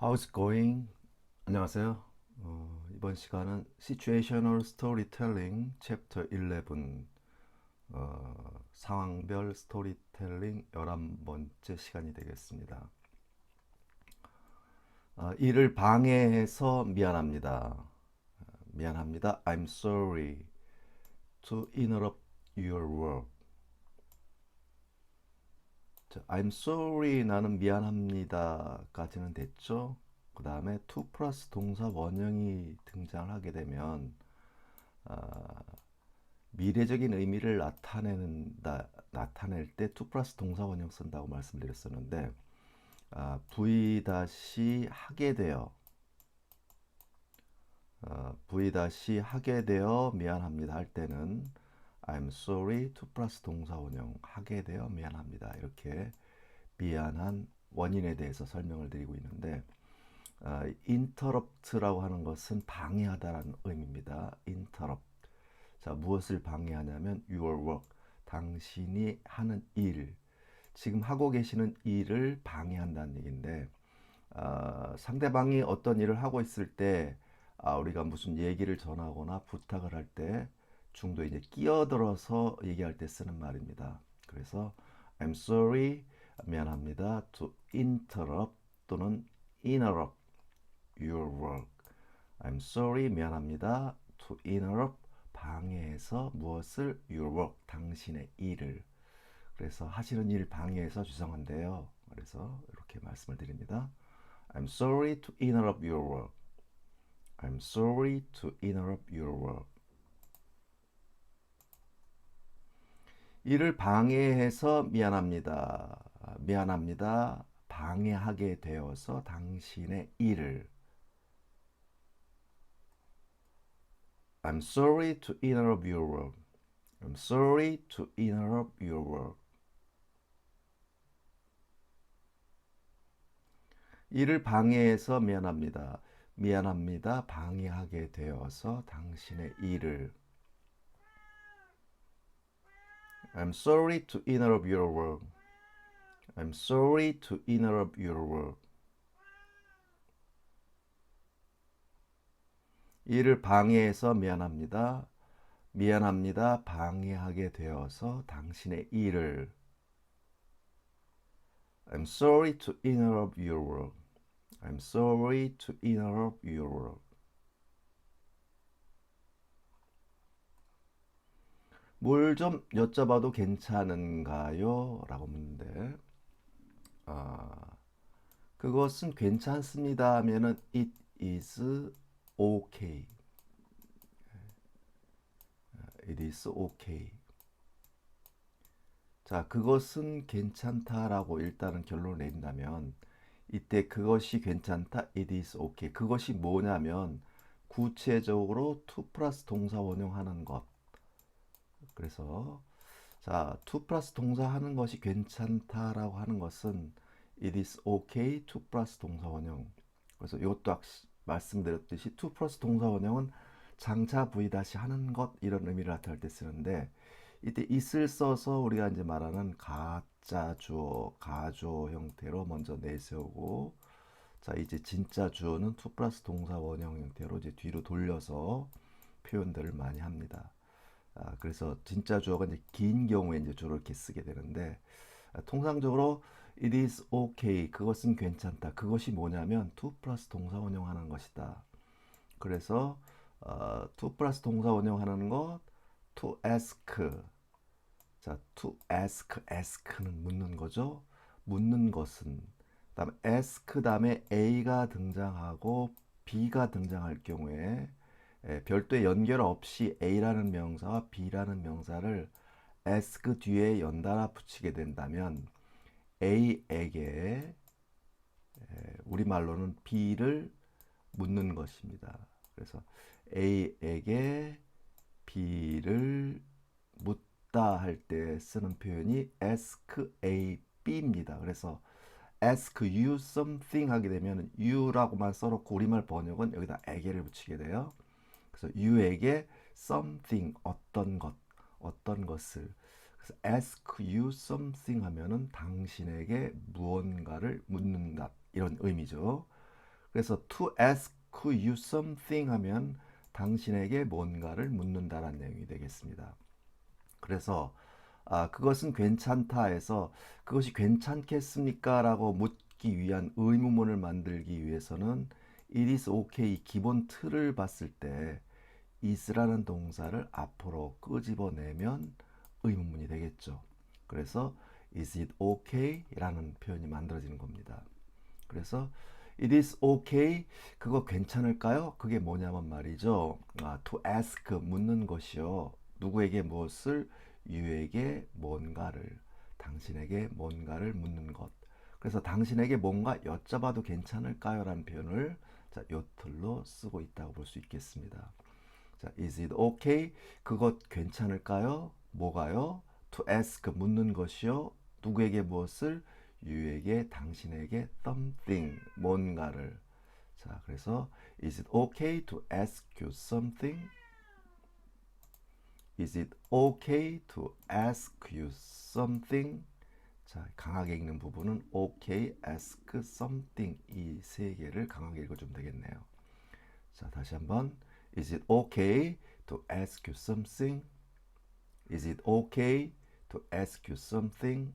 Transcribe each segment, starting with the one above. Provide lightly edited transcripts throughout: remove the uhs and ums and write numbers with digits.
How's it going? 안녕하세요. 이번 시간은 Situational Storytelling Chapter 11 상황별 스토리텔링 11번째 시간이 되겠습니다. 일을 방해해서 미안합니다. 미안합니다. I'm sorry to interrupt your work. 자, I'm sorry 나는 미안합니다까지는 됐죠. 그 다음에 to 플러스 동사 원형이 등장하게 되면 미래적인 의미를 나타낼 때 to 플러스 동사 원형 쓴다고 말씀드렸었는데 V 다시 하게 되어 V 다시 하게 되어 미안합니다 할 때는 I'm sorry to 플러스 동사 원형 하게 되어 미안합니다 이렇게 미안한 원인에 대해서 설명을 드리고 있는데 interrupt라고 하는 것은 방해하다라는 의미입니다. interrupt. 자, 무엇을 방해하냐면 your work. 당신이 하는 일. 지금 하고 계시는 일을 방해한다는 얘기인데 상대방이 어떤 일을 하고 있을 때 우리가 무슨 얘기를 전하거나 부탁을 할 때 중도 이제 끼어들어서 얘기할 때 쓰는 말입니다. 그래서 I'm sorry, 미안합니다. to interrupt 또는 interrupt your work. I'm sorry, 미안합니다. to interrupt, 방해해서 무엇을? your work, 당신의 일을. 그래서 하시는 일 방해해서 죄송한데요. 그래서 이렇게 말씀을 드립니다. I'm sorry to interrupt your work. I'm sorry to interrupt your work. 일을 방해해서 미안합니다. 미안합니다. 방해하게 되어서 당신의 일을. I'm sorry to interrupt your work. I'm sorry to interrupt your work. 일을 방해해서 미안합니다. 미안합니다. 방해하게 되어서 당신의 일을. I'm sorry to interrupt your work. I'm sorry to interrupt your work. 일을 방해해서 미안합니다. 미안합니다. 방해하게 되어서 당신의 일을. I'm sorry to interrupt your work. I'm sorry to interrupt your work. 뭘 좀 여쭤봐도 괜찮은가요? 라고 묻는데 그것은 괜찮습니다 하면은 it is okay. It is okay. 자, 그것은 괜찮다라고 일단은 결론을 내린다면 이때 그것이 괜찮다, it is okay. 그것이 뭐냐면 구체적으로 to 플러스 동사 원형하는 것. 그래서 자, to 플러스 동사 하는 것이 괜찮다라고 하는 것은 it is okay to 플러스 동사 원형. 그래서 이것도 말씀드렸듯이 to 플러스 동사 원형은 장차 v 다시 하는 것 이런 의미를 나타낼 때 쓰는데 이때 it을 써서 우리가 이제 말하는 가짜 주어, 가주어 형태로 먼저 내세우고 자 이제 진짜 주어는 to 플러스 동사 원형 형태로 이제 뒤로 돌려서 표현들을 많이 합니다. 그래서 진짜 주어가 이제 긴 경우에 이제 주로 이렇게 쓰게 되는데 통상적으로 it is okay 그것은 괜찮다 그것이 뭐냐면 to 플러스 동사 원형하는 것이다. 그래서 to 플러스 동사 원형하는 것 to ask 자 to ask는 묻는 거죠. 묻는 것은 그다음에 ask 다음에 a가 등장하고 b가 등장할 경우에 별도의 연결 없이 A라는 명사와 B라는 명사를 ask 뒤에 연달아 붙이게 된다면 A에게 우리말로는 B를 묻는 것입니다. 그래서 A에게 B를 묻다 할 때 쓰는 표현이 ask A, B입니다. 그래서 ask you something 하게 되면 you라고만 써놓고 우리말 번역은 여기다 에게를 붙이게 돼요. 그래서 you에게 something 어떤 것 어떤 것을 그래서 ask you something 하면은 당신에게 무언가를 묻는다 이런 의미죠. 그래서 to ask you something 하면 당신에게 뭔가를 묻는다라는 내용이 되겠습니다. 그래서 그것은 괜찮다에서 그것이 괜찮겠습니까? 라고 묻기 위한 의문문을 만들기 위해서는 it is okay 기본 틀을 봤을 때 is라는 동사를 앞으로 끄집어내면 의문문이 되겠죠. 그래서 is it okay? 라는 표현이 만들어지는 겁니다. 그래서 it is okay 그거 괜찮을까요? 그게 뭐냐면 말이죠. to ask 묻는 것이요. 누구에게 무엇을 you에게 뭔가를 당신에게 뭔가를 묻는 것. 그래서 당신에게 뭔가 여쭤봐도 괜찮을까요? 라는 표현을 자, 요 틀로 쓰고 있다고 볼 수 있겠습니다. 자, is it okay? 그것 괜찮을까요? 뭐가요? to ask 묻는 것이요. 누구에게 무엇을? you에게 당신에게 something 뭔가를. 자, 그래서 is it okay to ask you something? Is it okay to ask you something? 자, 강하게 읽는 부분은 okay, ask something 이 세 개를 강하게 읽어주면 되겠네요. 자, 다시 한번 Is it okay to ask you something? Is it okay to ask you something?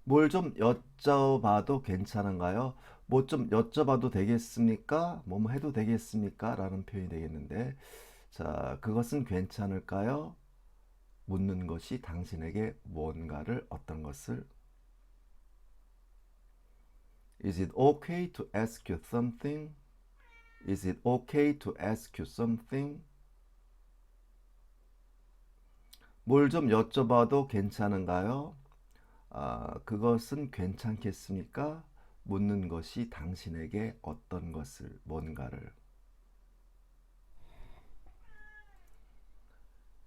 뭘 좀 여쭤봐도 괜찮은가요? 뭐 좀 여쭤봐도 되겠습니까? 뭐뭐 해도 되겠습니까? 라는 표현이 되겠는데, 자, 그것은 괜찮을까요? 묻는 것이 당신에게 뭔가를 어떤 것을 Is it okay to ask you something? Is it okay to ask you something? 뭘 좀 여쭤봐도 괜찮은가요? 그것은 괜찮겠습니까? 묻는 것이 당신에게 어떤 것을, 뭔가를.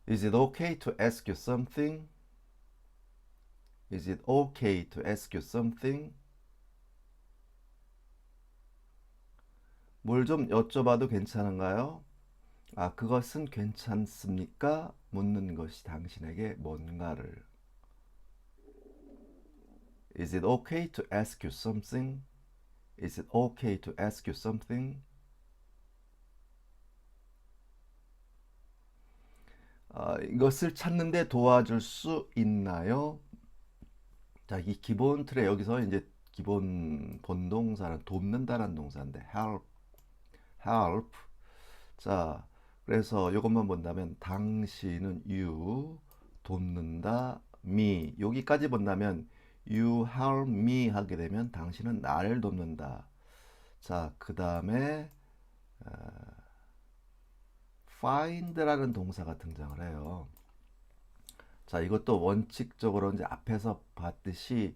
Is it okay to ask you something? Is it okay to ask you something? 뭘 좀 여쭤봐도 괜찮은가요? 그것은 괜찮습니까? 묻는 것이 당신에게 뭔가를. Is it okay to ask you something? Is it okay to ask you something? 이것을 찾는데 도와줄 수 있나요? 자, 이 기본 틀에 여기서 이제 기본 본동사는 돕는다라는 동사인데 help, help. 자, 그래서 이것만 본다면 당신은 you 돕는다 me 여기까지 본다면 you help me 하게 되면 당신은 나를 돕는다. 자, 그 다음에 find라는 동사가 등장을 해요. 자, 이것도 원칙적으로 이제 앞에서 봤듯이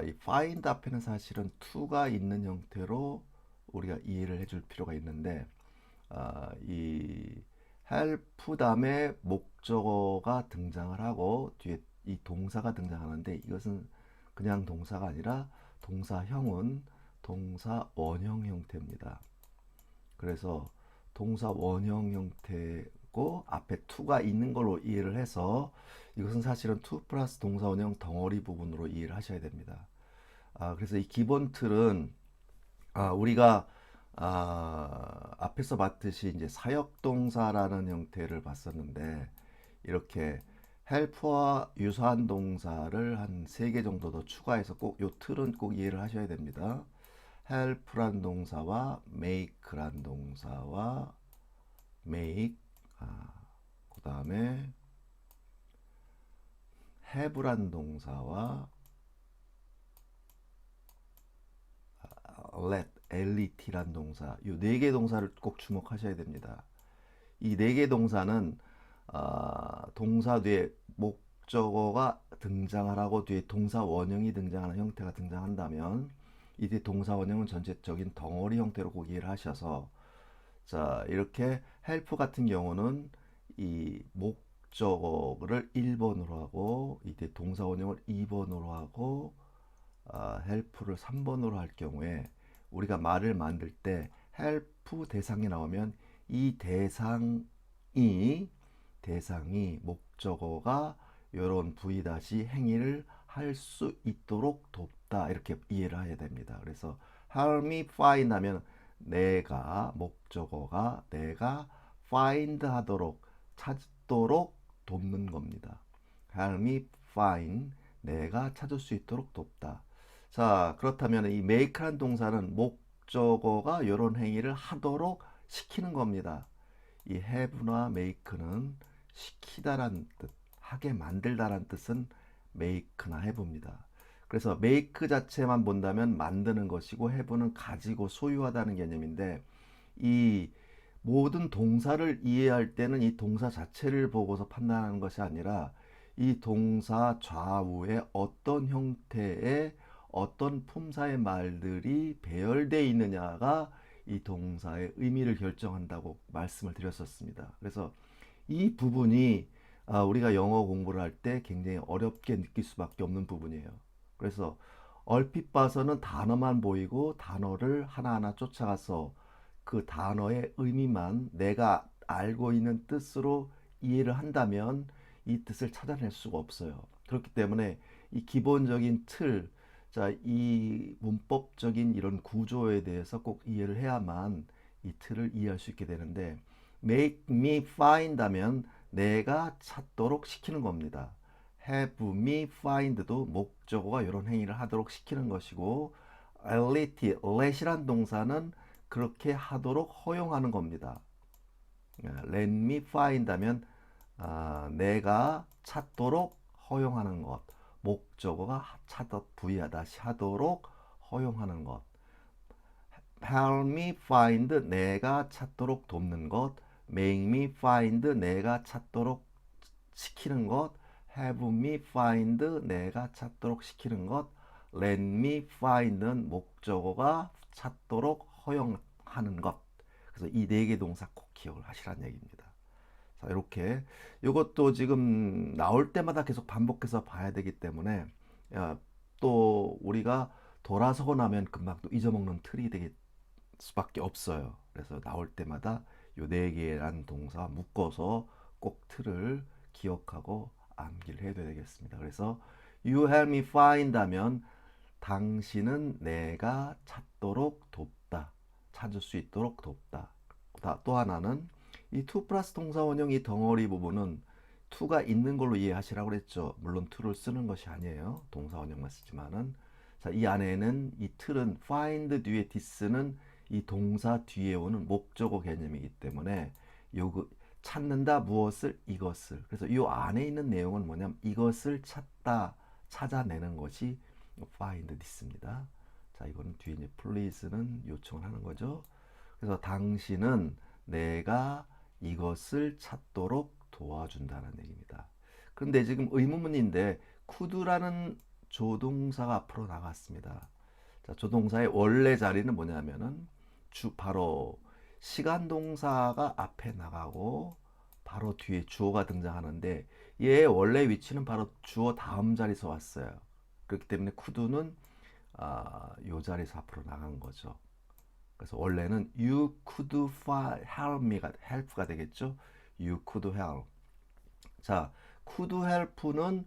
이 find 앞에는 사실은 to가 있는 형태로 우리가 이해를 해줄 필요가 있는데 이 help 다음에 목적어가 등장을 하고 뒤에 이 동사가 등장하는데 이것은 그냥 동사가 아니라 동사형은 동사 원형 형태입니다. 그래서 동사 원형 형태고 앞에 to가 있는 걸로 이해를 해서 이것은 사실은 to 플러스 동사 원형 덩어리 부분으로 이해를 하셔야 됩니다. 그래서 이 기본 틀은 우리가 앞에서 봤듯이 이제 사역동사라는 형태를 봤었는데 이렇게 help와 유사한 동사를 한 3개 정도 더 추가해서 꼭 요 틀은 꼭 이해를 하셔야 됩니다. help란 동사와 make란 동사와 make 그 다음에 have란 동사와 let란 동사 이 4개 동사를 꼭 주목하셔야 됩니다. 이 4개 동사는 동사 뒤에 목적어가 등장을 하고 뒤에 동사 원형이 등장하는 형태가 등장한다면 이때 동사 원형은 전체적인 덩어리 형태로 꼭 이해를 하셔서 자, 이렇게 help 같은 경우는 이 목적어를 1번으로 하고 이때 동사 원형을 2번으로 하고 help를 3번으로 할 경우에 우리가 말을 만들 때 help 대상이 나오면 이 대상이 목적어가 이런 V 행위를 할 수 있도록 돕다 이렇게 이해를 해야 됩니다. 그래서 help me find 하면 내가 목적어가 내가 find 하도록 찾도록 돕는 겁니다. help me find 내가 찾을 수 있도록 돕다. 자, 그렇다면 이 make란 동사는 목적어가 이런 행위를 하도록 시키는 겁니다. 이 have나 make는 시키다란 뜻, 하게 만들다란 뜻은 make나 have입니다. 그래서 make 자체만 본다면 만드는 것이고 have는 가지고 소유하다는 개념인데 이 모든 동사를 이해할 때는 이 동사 자체를 보고서 판단하는 것이 아니라 이 동사 좌우에 어떤 형태의 어떤 품사의 말들이 배열되어 있느냐가 이 동사의 의미를 결정한다고 말씀을 드렸었습니다. 그래서 이 부분이 우리가 영어 공부를 할 때 굉장히 어렵게 느낄 수밖에 없는 부분이에요. 그래서 얼핏 봐서는 단어만 보이고 단어를 하나하나 쫓아가서 그 단어의 의미만 내가 알고 있는 뜻으로 이해를 한다면 이 뜻을 찾아낼 수가 없어요. 그렇기 때문에 이 기본적인 틀, 자, 이 문법적인 이런 구조에 대해서 꼭 이해를 해야만 이 틀을 이해할 수 있게 되는데 make me find 하면 내가 찾도록 시키는 겁니다. have me find도 목적어가 이런 행위를 하도록 시키는 것이고 let이란 동사는 그렇게 하도록 허용하는 겁니다. let me find 하면 내가 찾도록 허용하는 것. 목적어가 찾도록 부여하다 하도록 허용하는 것. help me find 내가 찾도록 돕는 것. make me find 내가 찾도록 시키는 것. have me find 내가 찾도록 시키는 것. let me find는 목적어가 찾도록 허용하는 것. 그래서 이 네 개 동사 꼭 기억을 하시라는 얘기입니다. 자, 이렇게 이것도 지금 나올 때마다 계속 반복해서 봐야 되기 때문에 또 우리가 돌아서고 나면 금방 또 잊어먹는 틀이 되게 수밖에 없어요. 그래서 나올 때마다 요 네 개란 동사 묶어서 꼭 틀을 기억하고 암기를 해야 되겠습니다. 그래서 you help me find 하면 당신은 내가 찾도록 돕다. 찾을 수 있도록 돕다. 또 하나는 이 to 플러스 동사 원형 이 덩어리 부분은 to가 있는 걸로 이해하시라고 그랬죠. 물론 to를 쓰는 것이 아니에요. 동사 원형만 쓰지만은 자, 이 안에는 이 틀은 find 뒤에 this는 이 동사 뒤에 오는 목적어 개념이기 때문에 요 찾는다 무엇을 이것을 그래서 이 안에 있는 내용은 뭐냐면 이것을 찾다 찾아내는 것이 find this입니다. 자, 이거는 뒤에 이제 please는 요청을 하는 거죠. 그래서 당신은 내가 이것을 찾도록 도와준다는 얘기입니다. 그런데 지금 의문문인데 could라는 조동사가 앞으로 나갔습니다. 자, 조동사의 원래 자리는 뭐냐면은 바로 시간 동사가 앞에 나가고 바로 뒤에 주어가 등장하는데 얘의 원래 위치는 바로 주어 다음 자리에서 왔어요. 그렇기 때문에 could는 요 자리에서 앞으로 나간 거죠. 그래서 원래는 you could help me가 help가 되겠죠. you could help. 자, could help는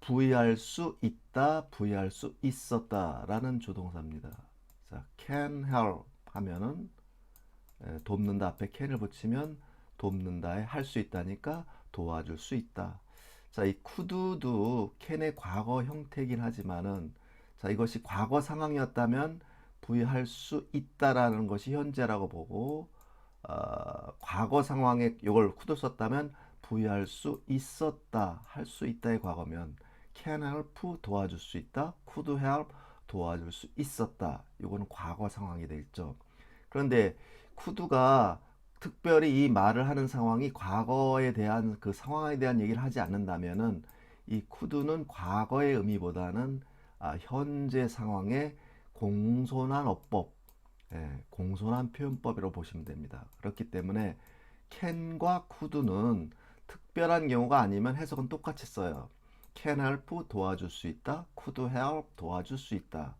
부의할 수 있다, 부의할 수 있었다라는 조동사입니다. 자, can help 하면은 돕는다 앞에 can을 붙이면 돕는다에 할 수 있다니까 도와줄 수 있다. 자, 이 could도 can의 과거 형태이긴 하지만은 자, 이것이 과거 상황이었다면 부의할 수 있다라는 것이 현재라고 보고 과거 상황에 이걸 could 썼다면 부의할 수 있었다, 할 수 있다의 과거면 can help 도와줄 수 있다, could help 도와줄 수 있었다. 이거는 과거 상황이 되겠죠. 그런데 could가 특별히 이 말을 하는 상황이 과거에 대한 그 상황에 대한 얘기를 하지 않는다면은 이 could는 과거의 의미보다는 현재 상황의 공손한 어법, 공손한 표현법이라고 보시면 됩니다. 그렇기 때문에 can과 could는 특별한 경우가 아니면 해석은 똑같이 써요. can help 도와줄 수 있다, could help 도와줄 수 있다.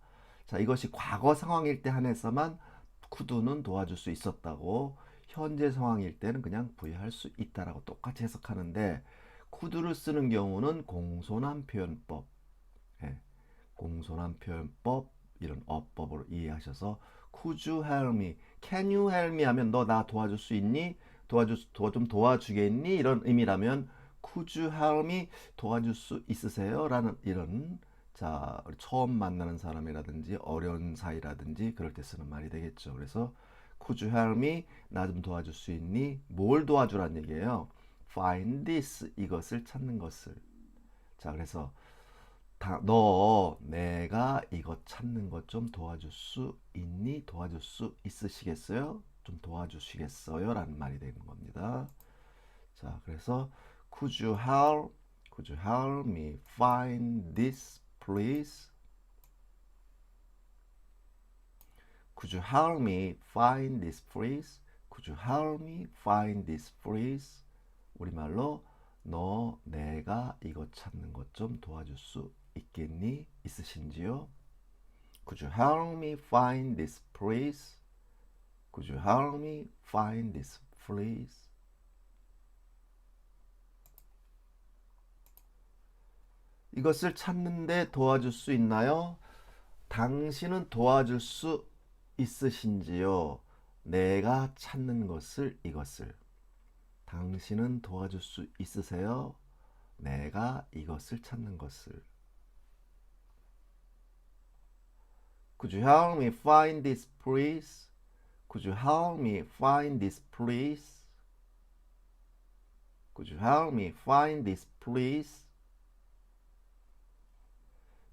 자, 이것이 과거 상황일 때 한해서만 could는 도와줄 수 있었다고, 현재 상황일 때는 그냥 부여할 수 있다라고 똑같이 해석하는데 could를 쓰는 경우는 공손한 표현법, 예, 공손한 표현법 이런 어법으로 이해하셔서 Could you help me? Can you help me? 하면 너 나 도와줄 수 있니? 좀 도와주겠니? 이런 의미라면 Could you help me? 도와줄 수 있으세요? 라는 이런 자 처음 만나는 사람이라든지 어려운 사이라든지 그럴 때 쓰는 말이 되겠죠. 그래서 Could you help me? 나 좀 도와줄 수 있니? 뭘 도와주란 얘기예요? Find this 이것을 찾는 것을. 자 그래서 너 내가 이거 찾는 것 좀 도와줄 수 있니? 도와줄 수 있으시겠어요? 좀 도와주시겠어요? 라는 말이 되는 겁니다. 자, 그래서 could you help me find this please? Could you help me find this please? Could you help me find this please? 우리말로 너 내가 이거 찾는 것 좀 도와줄 수 있겠니? 있으신지요? Could you help me find this please? Could you help me find this please? 이것을 찾는데 도와줄 수 있나요? 당신은 도와줄 수 있으신지요? 내가 찾는 것을 이것을. 당신은 도와줄 수 있으세요? 내가 이것을 찾는 것을. Could you help me find this please? Could you help me find this please? Could you help me find this please?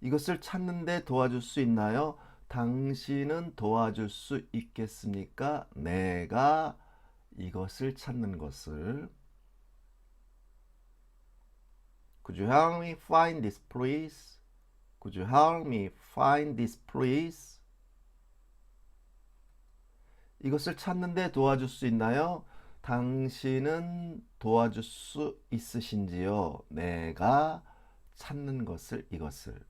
이것을 찾는데 도와줄 수 있나요? 당신은 도와줄 수 있겠습니까? 내가 이것을 찾는 것을. Could you help me find this please? Could you help me find this please? 이것을 찾는데 도와줄 수 있나요? 당신은 도와줄 수 있으신지요? 내가 찾는 것을 이것을.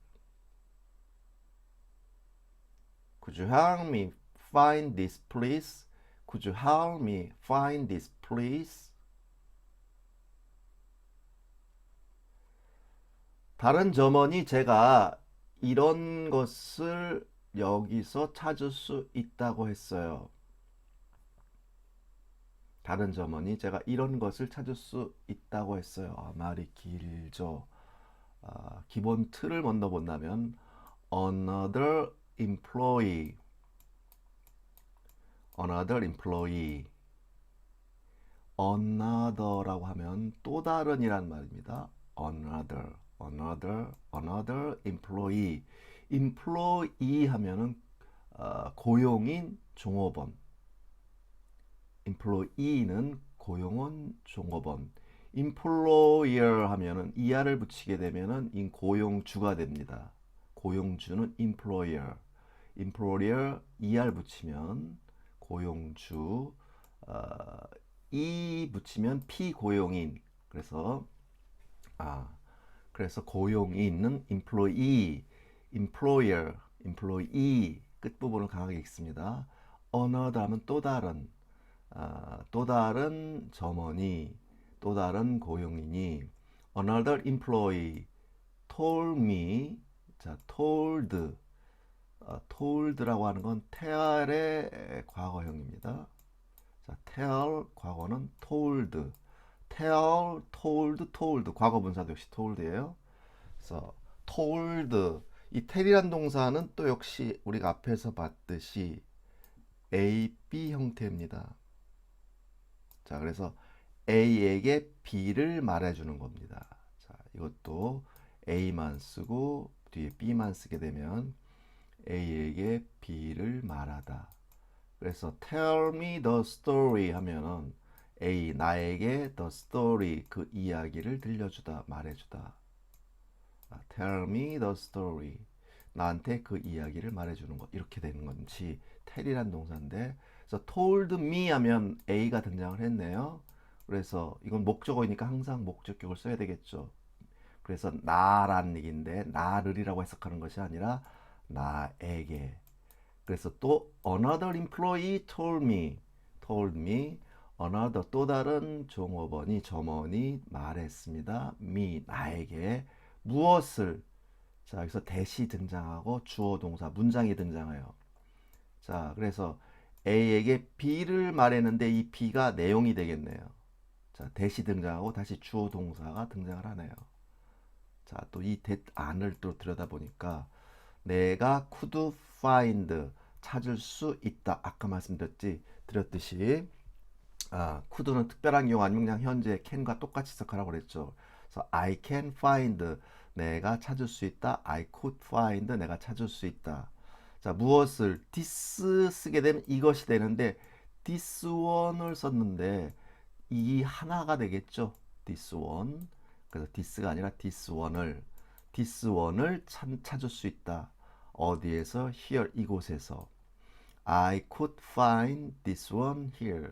Could you help me find this please? Could you help me find this please? 다른 점원이 제가 이런 것을 여기서 찾을 수 있다고 했어요. 다른 점원이 제가 이런 것을 찾을 수 있다고 했어요. 말이 길죠. 기본 틀을 먼저 본다면 another employee another라고 하면 또 다른이란 말입니다. another employee employee 하면은 고용인 종업원 employee는 고용원 종업원 employer 하면은 er를 붙이게 되면은 고용주가 됩니다. 고용주는 employer er 붙이면 고용주 붙이면 피고용인 그래서 고용인은 employee employee 끝부분을 강하게 읽습니다. another 하면 또 다른 점원이 또 다른 고용인이 another employee told me 자 told라고 하는 건 tell의 과거형입니다. 자 tell 과거는 told told 과거분사도 역시 told예요. 그래서 told 이 tell이란 동사는 또 역시 우리가 앞에서 봤듯이 A, B 형태입니다. 자, 그래서 A에게 B를 말해주는 겁니다. 자, 이것도 A만 쓰고 뒤에 B만 쓰게 되면 A에게 B를 말하다. 그래서 tell me the story 하면은 A 나에게 the story 그 이야기를 들려주다 말해주다. tell me the story 나한테 그 이야기를 말해주는 것 이렇게 되는 건지 tell이란 동사인데 그래서 told me 하면 A가 등장을 했네요. 그래서 이건 목적어니까 항상 목적격을 써야 되겠죠. 그래서 나란 얘기인데 나를이라고 해석하는 것이 아니라 나에게. 그래서 또 another employee told me another 또 다른 종업원이 점원이 말했습니다. me 나에게 무엇을 자, 여기서 that이 등장하고 주어 동사 문장이 등장해요. 자, 그래서 A에게 B를 말했는데 이 B가 내용이 되겠네요. 자, that이 등장하고 다시 주어 동사가 등장을 하네요. 자, 또 이 that 안을 또 들여다보니까 내가 could find 찾을 수 있다. 아까 드렸듯이 could는 특별한 경우 아니면 그냥 현재 can과 똑같이 해석하라고 그랬죠. 그래서 I can find 내가 찾을 수 있다. I could find 내가 찾을 수 있다. 자, 무엇을 this 쓰게 되면 이것이 되는데 this one을 썼는데 이 하나가 되겠죠. this one. 그래서 this가 아니라 this one을 찾을 수 있다. 어디에서? here 이곳에서. I could find this one here.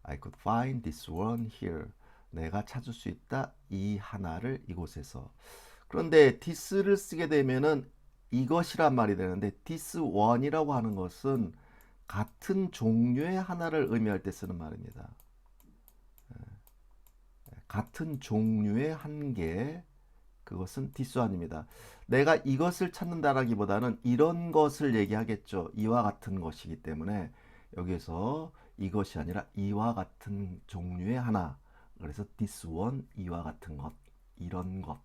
I could find this one here. 내가 찾을 수 있다. 이 하나를 이곳에서. 그런데 this를 쓰게 되면은 이것이란 말이 되는데 this one이라고 하는 것은 같은 종류의 하나를 의미할 때 쓰는 말입니다. 같은 종류의 한 개, 그것은 this one입니다. 내가 이것을 찾는다라기보다는 이런 것을 얘기하겠죠. 이와 같은 것이기 때문에 여기서 이것이 아니라 이와 같은 종류의 하나. 그래서 this one, 이와 같은 것, 이런 것,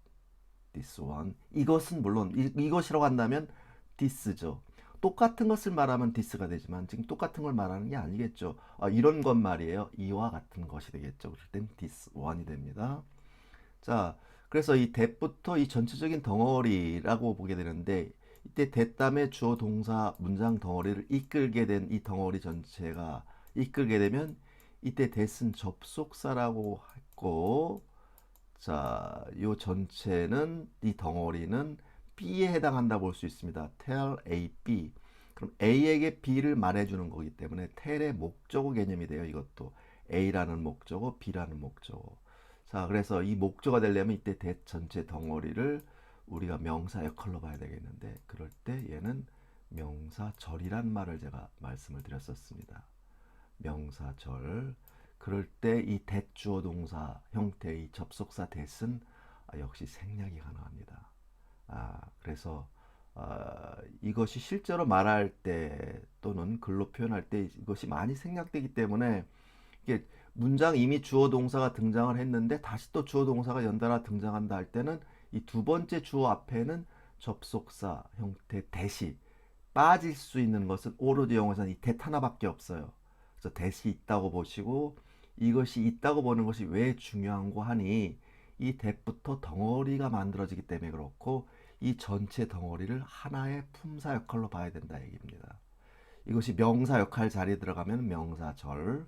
this one. 이것은 물론 이것이라고 한다면 this죠. 똑같은 것을 말하면 this가 되지만 지금 똑같은 걸 말하는 게 아니겠죠. 이런 것 말이에요. 이와 같은 것이 되겠죠. 그럴 땐 this one이 됩니다. 자, 그래서 이 that부터 이 전체적인 덩어리라고 보게 되는데 이때 that 다음에 주어 동사 문장 덩어리를 이끌게 된 이 덩어리 전체가 이끌게 되면 이때 that은 접속사라고 했고, 자, 요 전체는 이 덩어리는 B에 해당한다 볼 수 있습니다. tell A, B. 그럼 A에게 B를 말해주는 거기 때문에 tell의 목적어 개념이 돼요. 이것도 A라는 목적어, B라는 목적어. 자, 그래서 이 목적어가 되려면 이때 that 전체 덩어리를 우리가 명사 역할로 봐야 되겠는데 그럴 때 얘는 명사절이란 말을 제가 말씀을 드렸었습니다. 명사절. 그럴 때 이 that 주어 동사 형태의 이 접속사 that은 역시 생략이 가능합니다. 그래서 이것이 실제로 말할 때 또는 글로 표현할 때 이것이 많이 생략되기 때문에 이게 문장 이미 주어 동사가 등장을 했는데 다시 또 주어 동사가 연달아 등장한다 할 때는 이 두 번째 주어 앞에는 접속사 형태 that이 빠질 수 있는 것은 오로드 영어에서는 이 that 하나밖에 없어요. 그래서 that이 있다고 보시고 이것이 있다고 보는 것이 왜 중요한고 하니 이 that부터 덩어리가 만들어지기 때문에 그렇고 이 전체 덩어리를 하나의 품사 역할로 봐야 된다 얘기입니다. 이것이 명사 역할 자리에 들어가면 명사절,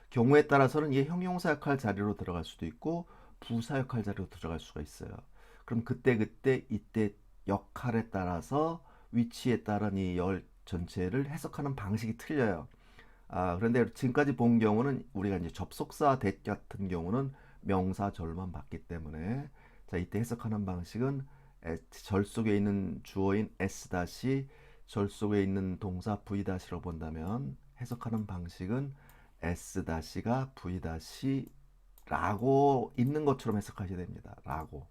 경우에 따라서는 이게 형용사 역할 자리로 들어갈 수도 있고 부사 역할 자리로 들어갈 수가 있어요. 그럼 그때 이때 역할에 따라서 위치에 따른 이 열 전체를 해석하는 방식이 틀려요. 그런데 지금까지 본 경우는 우리가 이제 접속사 that 같은 경우는 명사절만 봤기 때문에 자, 이때 해석하는 방식은 절 속에 있는 주어인 s 다시 절 속에 있는 동사 v 다시로 본다면 해석하는 방식은 s 다시가 v 다시라고 있는 것처럼 해석하셔야 됩니다. 라고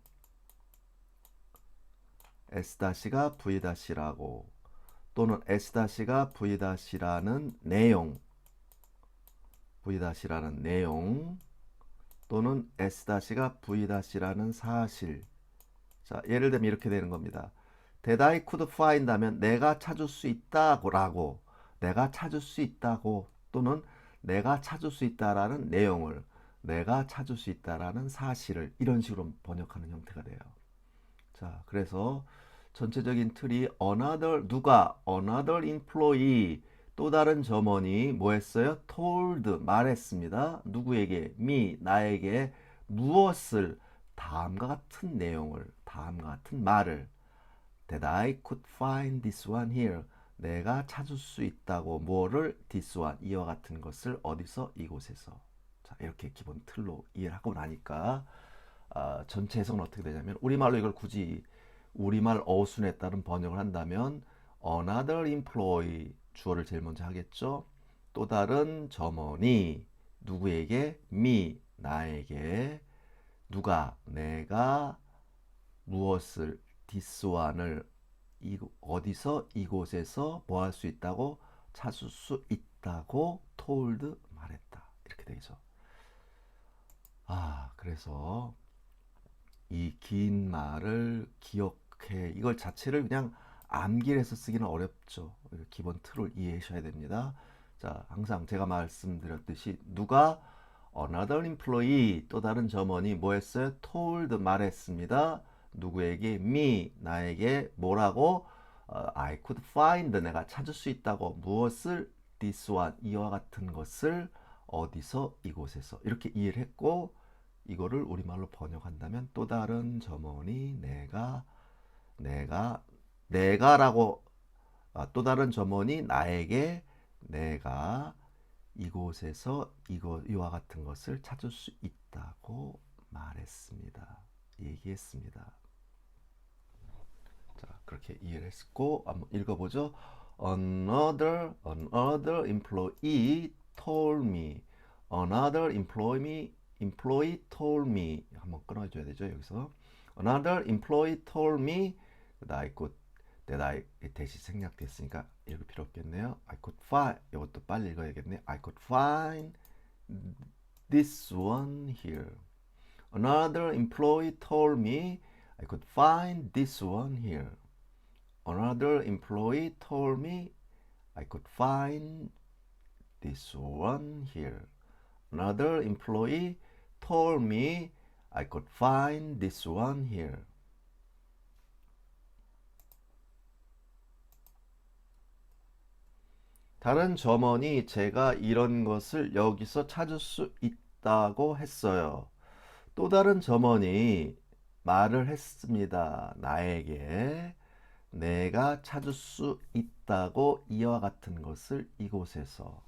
s 다시가 v 다시라고 또는 s 다시가 v 다시라는 내용 v 다시라는 내용 또는 s 다시가 v 다시라는 사실. 자, 예를 들면 이렇게 되는 겁니다. That I could find 하면 내가 찾을 수 있다고 내가 찾을 수 있다고 또는 내가 찾을 수 있다라는 내용을 내가 찾을 수 있다라는 사실을 이런 식으로 번역하는 형태가 돼요. 자, 그래서 전체적인 틀이 another employee 또 다른 점원이 뭐 했어요? told 말했습니다. 누구에게? me 나에게 무엇을 다음과 같은 내용을 다음과 같은 말을 that I could find this one here 내가 찾을 수 있다고 뭐를 this one 이와 같은 것을 어디서 이곳에서. 자, 이렇게 기본 틀로 이해를 하고 나니까 전체 해석은 어떻게 되냐면 우리말로 이걸 굳이 우리말 어순에 따른 번역을 한다면 another employee 주어를 제일 먼저 하겠죠. 또 다른 점원이 누구에게? me 나에게 누가 내가 무엇을 this one을 어디서 이곳에서 뭐 할 수 있다고 찾을 수 있다고 told 말했다. 이렇게 되죠. 그래서 이 긴 말을 기억해. 이걸 자체를 그냥 암기해서 쓰기는 어렵죠. 기본 틀을 이해하셔야 됩니다. 자, 항상 제가 말씀드렸듯이 누가 another employee 또 다른 점원이 뭐 했어요? told 말했습니다. 누구에게? me 나에게 뭐라고? I could find 내가 찾을 수 있다고 무엇을? this one 이와 같은 것을 어디서 이곳에서 이렇게 이해를 했고 이거를 우리말로 번역한다면 또 다른 점원이 내가라고 또 다른 점원이 나에게 내가 이곳에서 이와 같은 것을 찾을 수 있다고 말했습니다. 얘기했습니다. 자, 그렇게 이해를 했고 한번 읽어보죠. Another employee told me. Another employee told me. 한번 끊어줘야 되죠 여기서. Another employee told me that I could 대시 생략됐으니까 읽을 필요 없겠네요. I could find 이것도 빨리 읽어야겠네요. I could find this one here. Another employee told me I could find this one here. Another employee told me I could find this one here. Another employee told me I could find this one here. 다른 점원이 제가 이런 것을 여기서 찾을 수 있다고 했어요. 또 다른 점원이 말을 했습니다. 나에게 내가 찾을 수 있다고 이와 같은 것을 이곳에서.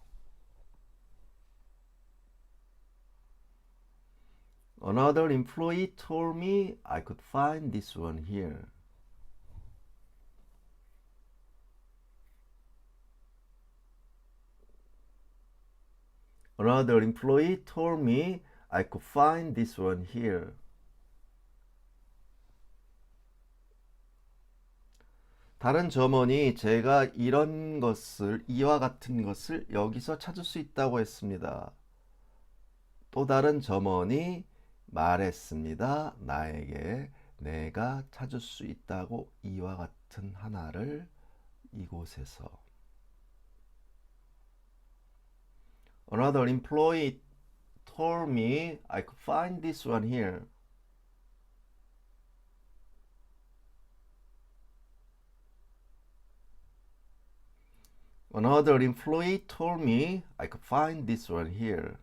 Another employee told me I could find this one here. Another employee told me I could find this one here. 다른 점원이 제가 이런 것을 이와 같은 것을 여기서 찾을 수 있다고 했습니다. 또 다른 점원이 말했습니다. 나에게 내가 찾을 수 있다고 이와 같은 하나를 이곳에서. Another employee told me I could find this one here. Another employee told me I could find this one here.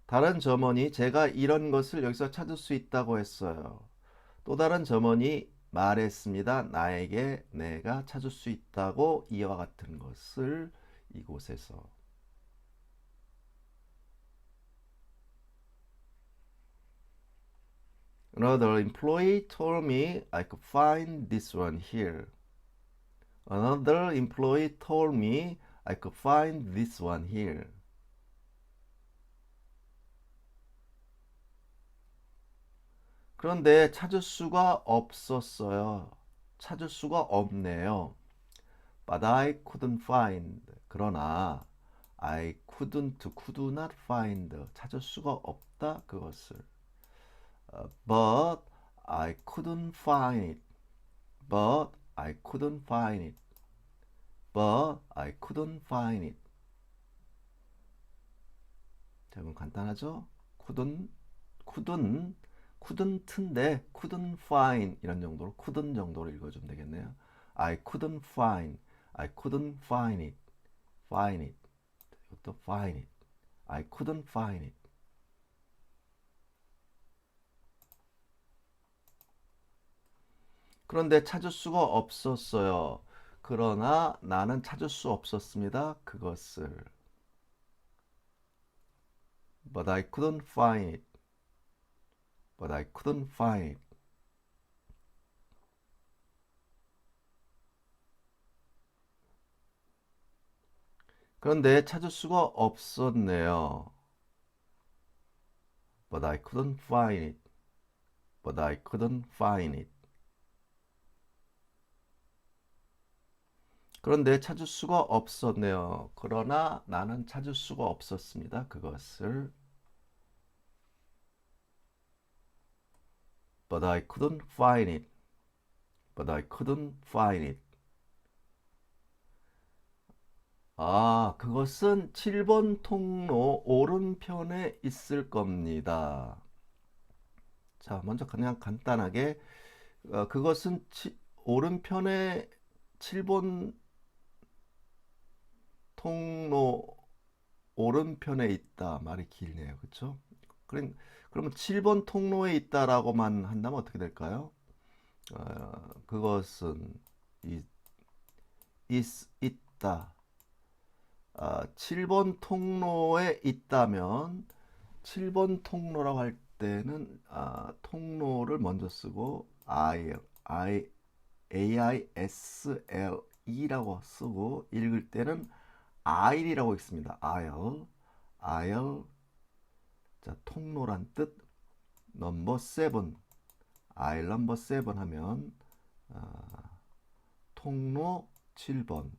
다른 점원이 제가 이런 것을 여기서 찾을 수 있다고 했어요. 또 다른 점원이 말했습니다. 나에게 내가 찾을 수 있다고 이와 같은 것을 이곳에서. Another employee told me I could find this one here. Another employee told me I could find this one here. 그런데 찾을 수가 없었어요. 찾을 수가 없네요. But I couldn't find. 그러나 I could not find. 찾을 수가 없다 그것을. But I couldn't find it. But I couldn't find it. But I couldn't find it. 자, 그럼 간단하죠? couldn't인데 couldn't find 이런 정도로 couldn't 정도로 읽어주면 되겠네요. I couldn't find it. find it. 이것도 find it. I couldn't find it. 그런데 찾을 수가 없었어요. 그러나 나는 찾을 수 없었습니다. 그것을. But I couldn't find it. But I couldn't find it. 그런데 찾을 수가 없었네요. But I couldn't find it. But I couldn't find it. 그런데 찾을 수가 없었네요. 그러나 나는 찾을 수가 없었습니다. 그것을. But I couldn't find it. But I couldn't find it. 그것은 7번 통로 오른편에 있을 겁니다. 자, 먼저 그냥 간단하게 그것은 오른편에 7번 통로 오른편에 있다. 말이 길네요. 그렇죠? 그러면 7번 통로에 있다라고만 한다면 어떻게 될까요? 그것은 있다. 7번 통로에 있다면 7번 통로라고 할 때는 통로를 먼저 쓰고 AISLE라고 쓰고 읽을 때는 I'이라고 읽습니다. I'll. 자, 통로란 뜻. 넘버 7. I'll 넘버 7 하면 통로 7번.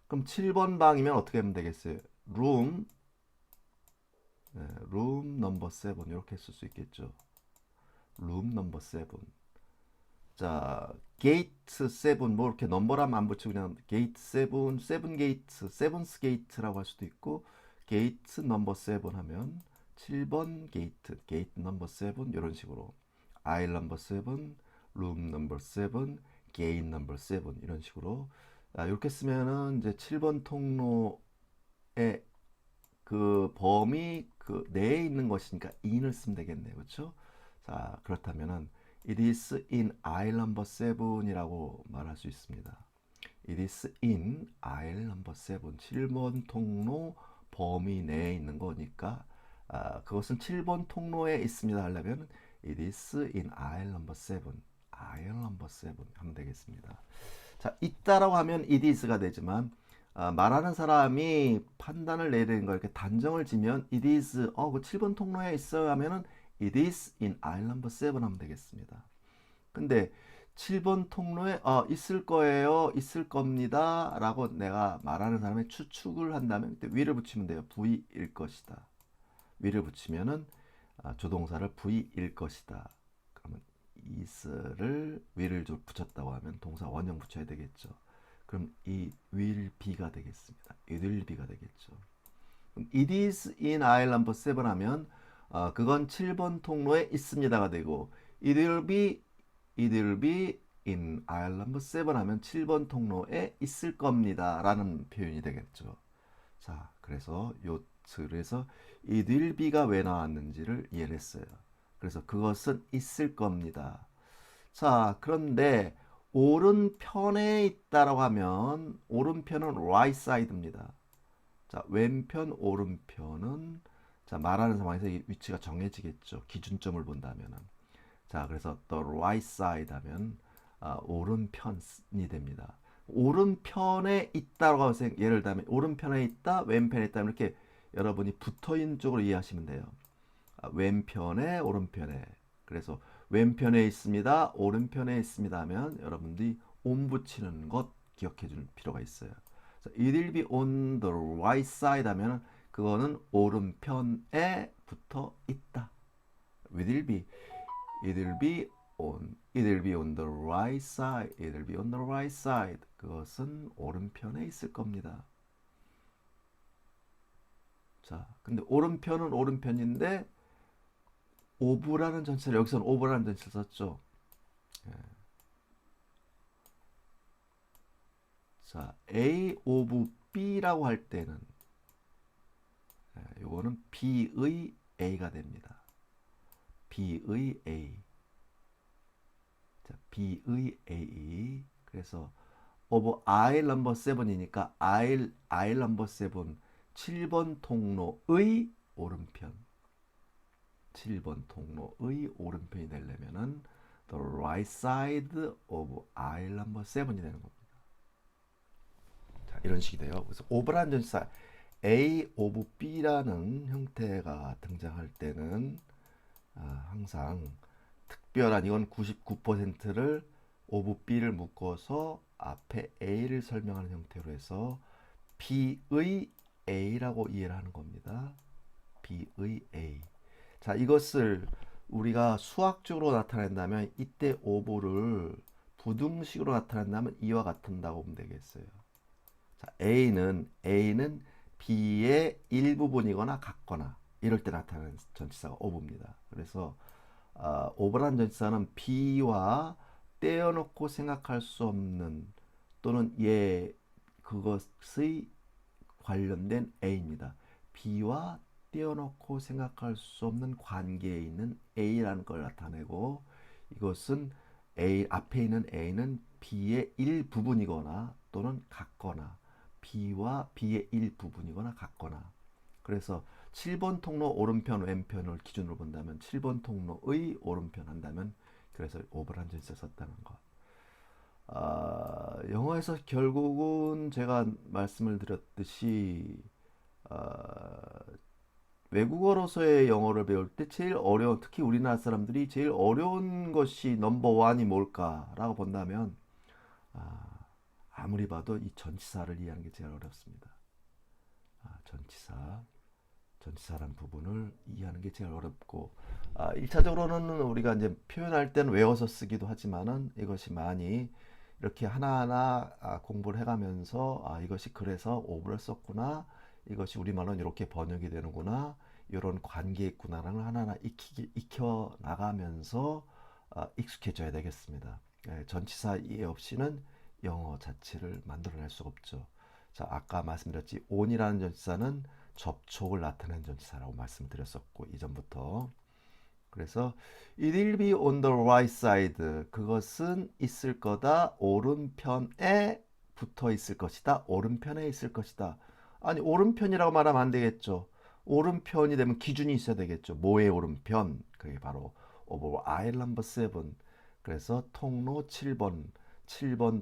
그럼 7번 방이면 어떻게 하면 되겠어요? room 넘버 7 이렇게 쓸 수 있겠죠. room 넘버 7. 자, 게이트 7 뭐 이렇게 넘버라면 안 붙이고 그냥 게이트 7 게이트, 세븐스 게이트라고 할 수도 있고 게이트 넘버 7 하면 7번 게이트 넘버 7 이런 식으로 aisle 넘버 7, room 넘버 7, gate 넘버 7 이런 식으로 이렇게 쓰면은 이제 7번 통로에 그 범위 그 내에 있는 것이니까 in을 쓰면 되겠네요. 그렇죠? 자, 그렇다면은 it is in aisle number 7이라고 말할 수 있습니다. it is in aisle number 7. 7번 통로 범위 내에 있는 거니까 그것은 7번 통로에 있습니다 하려면 it is in aisle number 7. aisle number 7 하면 되겠습니다. 자, 있다라고 하면 it is가 되지만 말하는 사람이 판단을 내야 되는 거 이렇게 단정을 지면 it is 그 7번 통로에 있어요 하면은 it is in aisle number 7 하면 되겠습니다. 근데 7번 통로에 있을 거예요, 있을 겁니다 라고 내가 말하는 사람의 추측을 한다면 그때 위를 붙이면 돼요. V일 것이다. 위를 붙이면은 조동사를 V일 것이다. 그러면 is를 위를 붙였다고 하면 동사 원형 붙여야 되겠죠. 그럼 이 will be가 되겠습니다. it will be가 되겠죠. 그럼 it is in aisle number 7 하면 그건 7번 통로에 있습니다가 되고 it will be in aisle number 7 하면 7번 통로에 있을 겁니다 라는 표현이 되겠죠. 자, 그래서 요 틀에서 it will be가 왜 나왔는지를 이해를 했어요. 그래서 그것은 있을 겁니다. 자, 그런데 오른편에 있다라고 하면 오른편은 right side입니다. 자, 왼편 오른편은 자, 말하는 상황에서 이 위치가 정해지겠죠. 기준점을 본다면은. 자, 그래서 the right side 하면 오른편이 됩니다. 오른편에 있다라고 하면 예를 들면 오른편에 있다, 왼편에 있다 이렇게 여러분이 붙어있는 쪽으로 이해하시면 돼요. 왼편에 오른편에. 그래서 왼편에 있습니다, 오른편에 있습니다 하면 여러분들이 on 붙이는 것 기억해 줄 필요가 있어요. It will be on the right side 하면 그거는 오른편에 붙어 있다. It will be on the right side. It will be on the right side. 그것은 오른편에 있을 겁니다. 자, 근데 오른편은 오른편인데 of라는 전치사를 여기서는 of라는 전치사 썼죠. 예. 자, A of B라고 할 때는 요거는 B의 A가 됩니다. B의 A. 자, B의 A. 그래서 of aisle number 7이니까 aisle number 7 7번 통로의 오른편. 7번 통로의 오른편이 되려면은 the right side of aisle number 7이 되는 겁니다. 자, 이런 식이 돼요. 그래서 over라는 전치사 A of B라는 형태가 등장할 때는 항상 특별한 이건 99%를 of B를 묶어서 앞에 A를 설명하는 형태로 해서 B의 A라고 이해를 하는 겁니다. B의 A. 자, 이것을 우리가 수학적으로 나타낸다면 이때 of를 부등식으로 나타낸다면 이와 같은다고 보면 되겠어요. 자, A는 B의 일부분이거나 같거나 이럴 때 나타나는 전치사가 of입니다. 그래서 of란 전치사는 B와 떼어놓고 생각할 수 없는 또는 그것의 관련된 A입니다. B와 떼어놓고 생각할 수 없는 관계에 있는 A라는 걸 나타내고 이것은 앞에 있는 A는 B의 일부분이거나 또는 같거나 B와 B의 일부분이거나 같거나 그래서 7번 통로 오른편 왼편을 기준으로 본다면 7번 통로의 오른편 한다면 그래서 오버란 전치사 썼다는 것. 영어에서 결국은 제가 말씀을 드렸듯이 외국어로서의 영어를 배울 때 제일 어려운 특히 우리나라 사람들이 제일 어려운 것이 넘버원이 뭘까라고 본다면 아무리 봐도 이 전치사를 이해하는 게 제일 어렵습니다. 전치사란 부분을 이해하는 게 제일 어렵고 1차적으로는 우리가 이제 표현할 때는 외워서 쓰기도 하지만은 이것이 많이 이렇게 하나하나 공부를 해가면서 이것이 그래서 오브를 썼구나 이것이 우리말로는 이렇게 번역이 되는구나 이런 관계 있구나라는 걸 하나하나 익혀 나가면서 익숙해져야 되겠습니다. 전치사 이해 없이는 영어 자체를 만들어낼 수가 없죠. 자, 아까 말씀드렸지 on이라는 전치사는 접촉을 나타내는 전치사라고 말씀드렸었고 이전부터 그래서 it will be on the right side 그것은 있을 거다 오른편에 붙어 있을 것이다 오른편에 있을 것이다 아니 오른편이라고 말하면 안 되겠죠 오른편이 되면 기준이 있어야 되겠죠 뭐의 오른편 그게 바로 over aisle number 7 그래서 통로 7번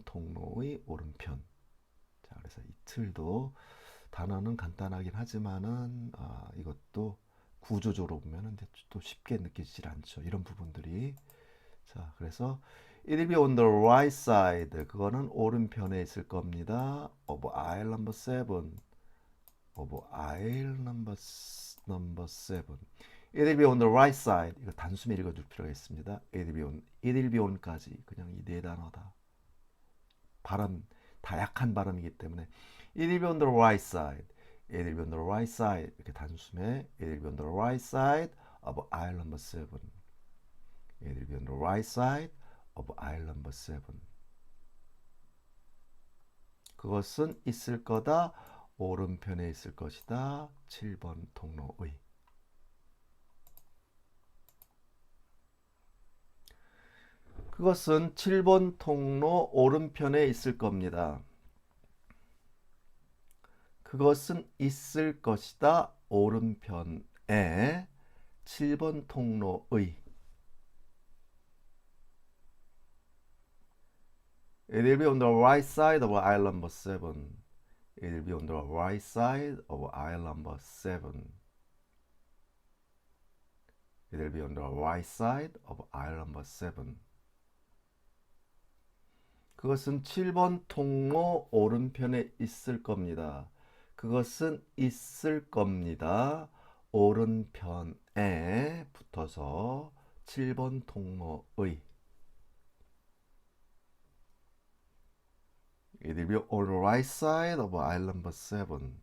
통로의 오른편 자 그래서 이 틀도 단어는 간단하긴 하지만은 이것도 구조적으로 보면은 또 쉽게 느껴지질 않죠. 이런 부분들이 자 그래서 it will be on the right side 그거는 오른편에 있을 겁니다. of aisle number 7 of aisle number 7 it will be on the right side 이거 단숨에 읽어줄 필요가 있습니다. it will be on까지 그냥 이 네 단어다. 발음 다 약한 발음이기 때문에 it will be on the right side it will be on the right side 이렇게 단숨에 it will be on the right side of aisle number 7 it will be on the right side of aisle number 7 그것은 있을 거다 오른편에 있을 것이다 7번 통로의 그것은 7번 통로 오른편에 있을 겁니다. 그것은 있을 것이다. 오른편에 7번 통로의 It will be on the right side of aisle number 7. It will be on the right side of aisle number 7. It will be on the right side of aisle number 7. 그것은 7번 통로 오른편에 있을 겁니다. 그것은 있을 겁니다. 오른편에 붙어서 7번 통로의 It will be on the right side of aisle number 7.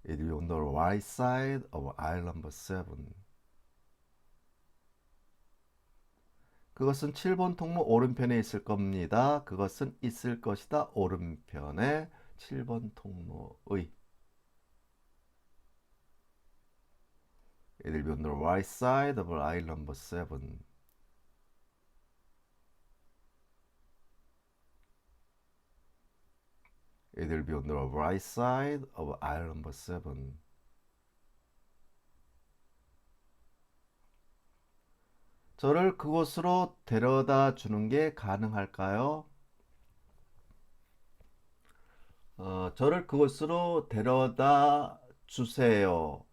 It will be on the right side of aisle number 7. 그것은 7번 통로 오른편에 있을 겁니다. 그것은 있을 것이다. 오른편에 7번 통로의 It will be on the right side of aisle number 7. It will be on the right side of aisle number 7. 저를 그곳으로 데려다 주는 게 가능할까요? 저를 그곳으로 데려다 주세요.